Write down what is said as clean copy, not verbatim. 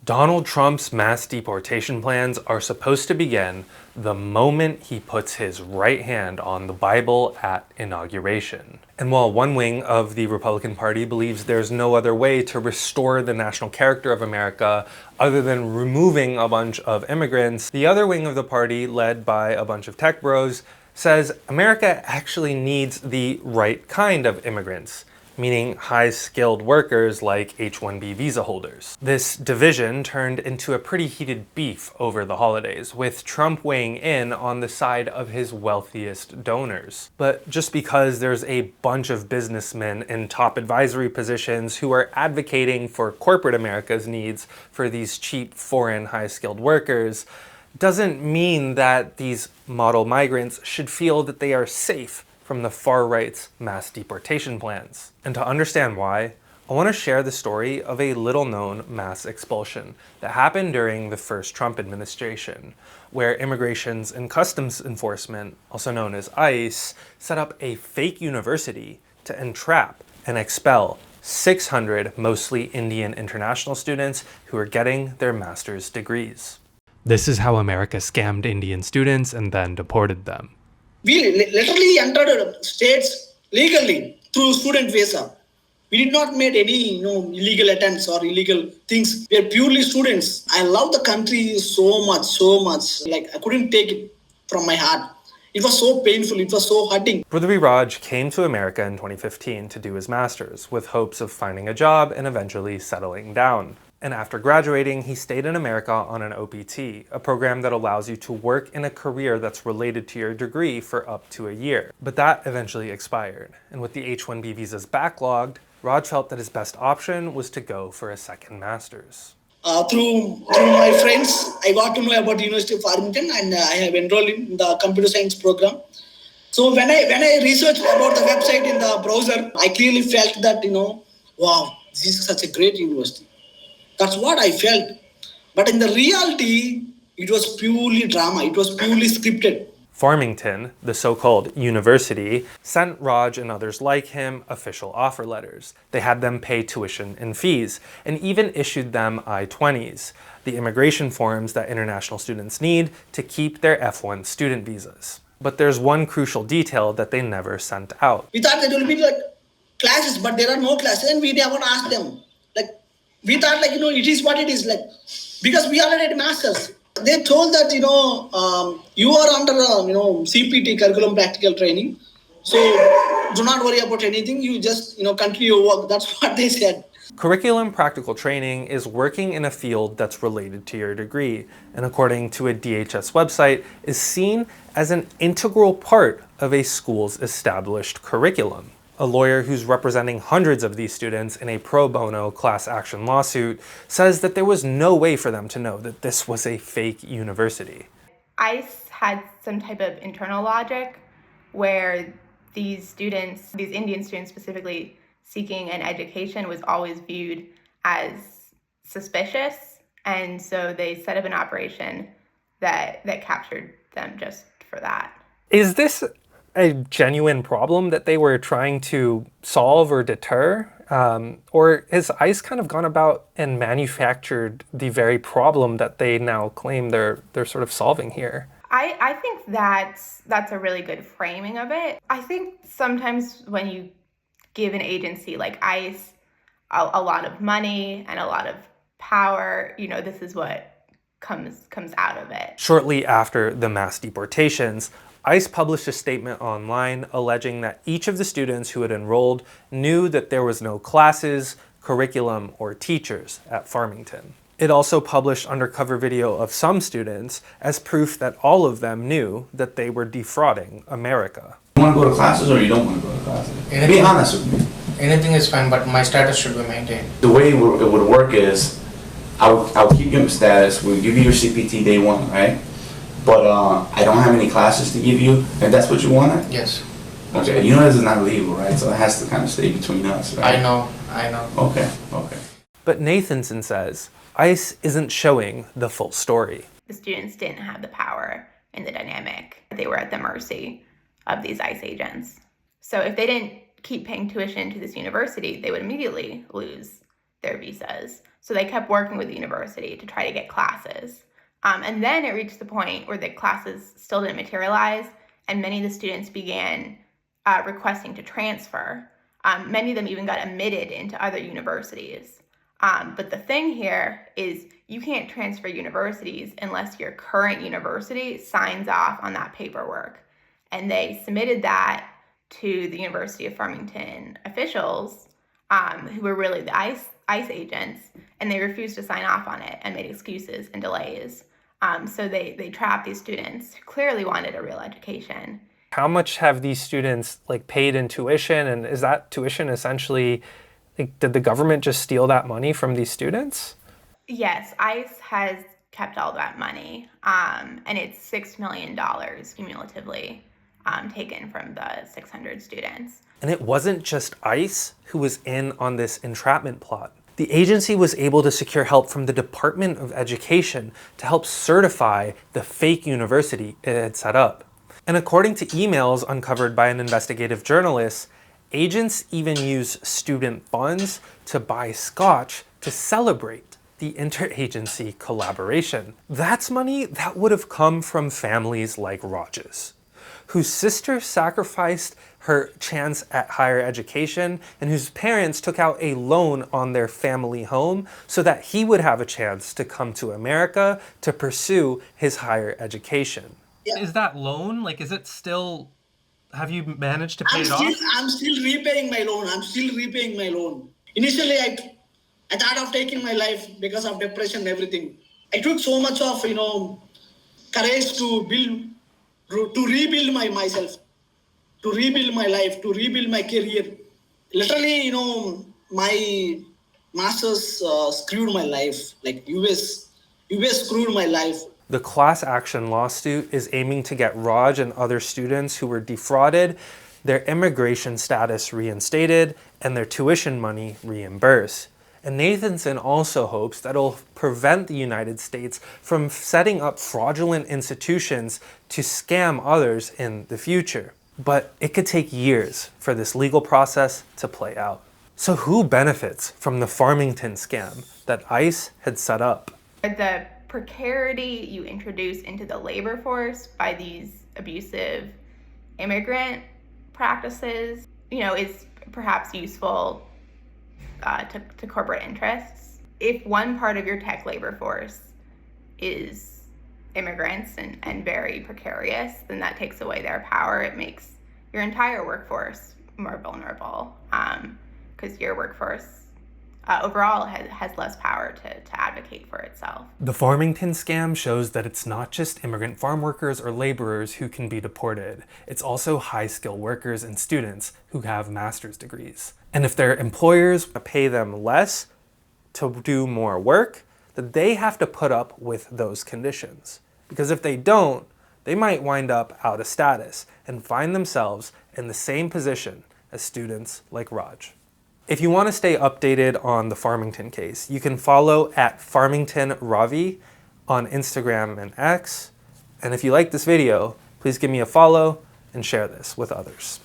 Donald Trump's mass deportation plans are supposed to begin the moment he puts his right hand on the Bible at inauguration. And while one wing of the Republican Party believes there's no other way to restore the national character of America other than removing a bunch of immigrants, the other wing of the party, led by a bunch of tech bros, says America actually needs the right kind of immigrants, meaning high-skilled workers like H-1B visa holders. This division turned into a pretty heated beef over the holidays, with Trump weighing in on the side of his wealthiest donors. But just because there's a bunch of businessmen in top advisory positions who are advocating for corporate America's needs for these cheap foreign high-skilled workers, doesn't mean that these model migrants should feel that they are safe from the far right's mass deportation plans. And to understand why, I want to share the story of a little-known mass expulsion that happened during the first Trump administration, where Immigrations and Customs Enforcement, also known as ICE, set up a fake university to entrap and expel 600 mostly Indian international students who were getting their master's degrees. This is how America scammed Indian students and then deported them. We literally entered states legally through student visa. We did not make any illegal attempts or illegal things. We are purely students. I love the country so much. Like I couldn't take it from my heart. It was so painful. It was so hurting. Prithvi Raj came to America in 2015 to do his master's with hopes of finding a job and eventually settling down. And after graduating, he stayed in America on an OPT, a program that allows you to work in a career that's related to your degree for up to a year. But that eventually expired. And with the H-1B visas backlogged, Raj felt that his best option was to go for a second master's. Through my friends, I got to know about the University of Farmington, and I have enrolled in the computer science program. So when I researched about the website in the browser, I clearly felt that, wow, this is such a great university. That's what I felt. But in the reality, it was purely drama. It was purely scripted. Farmington, the so-called university, sent Raj and others like him official offer letters. They had them pay tuition and fees, and even issued them I-20s, the immigration forms that international students need to keep their F-1 student visas. But there's one crucial detail that they never sent out. We thought there will be like classes, but there are no classes, and we never asked them. We thought it is what it is, because we already had masters. They told that, you are under CPT, curriculum practical training. So do not worry about anything. You just, continue your work. That's what they said. Curriculum practical training is working in a field that's related to your degree, and according to a DHS website, is seen as an integral part of a school's established curriculum. A lawyer who's representing hundreds of these students in a pro bono class action lawsuit says that there was no way for them to know that this was a fake university. ICE had some type of internal logic where these students, these Indian students specifically, seeking an education was always viewed as suspicious, and so they set up an operation that captured them just for that. Is this a genuine problem that they were trying to solve or deter? Or has ICE kind of gone about and manufactured the very problem that they now claim they're sort of solving here? I think that's a really good framing of it. I think sometimes when you give an agency like ICE a lot of money and a lot of power, this is what comes out of it. Shortly after the mass deportations, ICE published a statement online alleging that each of the students who had enrolled knew that there was no classes, curriculum, or teachers at Farmington. It also published undercover video of some students as proof that all of them knew that they were defrauding America. You want to go to classes or you don't want to go to classes? Be honest with me. Anything is fine, but my status should be maintained. The way it would work is, I'll keep your status, we'll give you your CPT day one, right? But I don't have any classes to give you, and that's what you wanted? Yes. Okay, you know this is not legal, right? So it has to kind of stay between us, right? I know. Okay. But Nathanson says ICE isn't showing the full story. The students didn't have the power in the dynamic. They were at the mercy of these ICE agents. So if they didn't keep paying tuition to this university, they would immediately lose their visas. So they kept working with the university to try to get classes. And then it reached the point where the classes still didn't materialize, and many of the students began requesting to transfer. Many of them even got admitted into other universities. But the thing here is you can't transfer universities unless your current university signs off on that paperwork. And they submitted that to the University of Farmington officials, who were really the ICE agents, and they refused to sign off on it and made excuses and delays. So they trapped these students who clearly wanted a real education. How much have these students paid in tuition, and is that tuition essentially, did the government just steal that money from these students? Yes, ICE has kept all that money, and it's $6 million cumulatively taken from the 600 students. And it wasn't just ICE who was in on this entrapment plot. The agency was able to secure help from the Department of Education to help certify the fake university it had set up. And according to emails uncovered by an investigative journalist, agents even use student funds to buy scotch to celebrate the interagency collaboration. That's money that would have come from families like Raj's, whose sister sacrificed her chance at higher education and whose parents took out a loan on their family home so that he would have a chance to come to America to pursue his higher education. Yeah. Is that loan, is it still, have you managed to pay it off? I'm still repaying my loan. Initially, I thought of taking my life because of depression and everything. I took so much of, courage to rebuild myself, to rebuild my life, to rebuild my career. Literally, my masters screwed my life. US screwed my life. The class action lawsuit is aiming to get Raj and other students who were defrauded their immigration status reinstated and their tuition money reimbursed. And Nathanson also hopes that it'll prevent the United States from setting up fraudulent institutions to scam others in the future. But it could take years for this legal process to play out. So who benefits from the Farmington scam that ICE had set up? The precarity you introduce into the labor force by these abusive immigrant practices, is perhaps useful to corporate interests. If one part of your tech labor force is immigrants and very precarious, then that takes away their power. It makes your entire workforce more vulnerable, because your workforce overall has less power to advocate for itself. The Farmington scam shows that it's not just immigrant farm workers or laborers who can be deported. It's also high-skilled workers and students who have master's degrees. And if their employers pay them less to do more work, then they have to put up with those conditions. Because if they don't, they might wind up out of status and find themselves in the same position as students like Raj. If you want to stay updated on the Farmington case, you can follow at Farmington Ravi on Instagram and X. And if you like this video, please give me a follow and share this with others.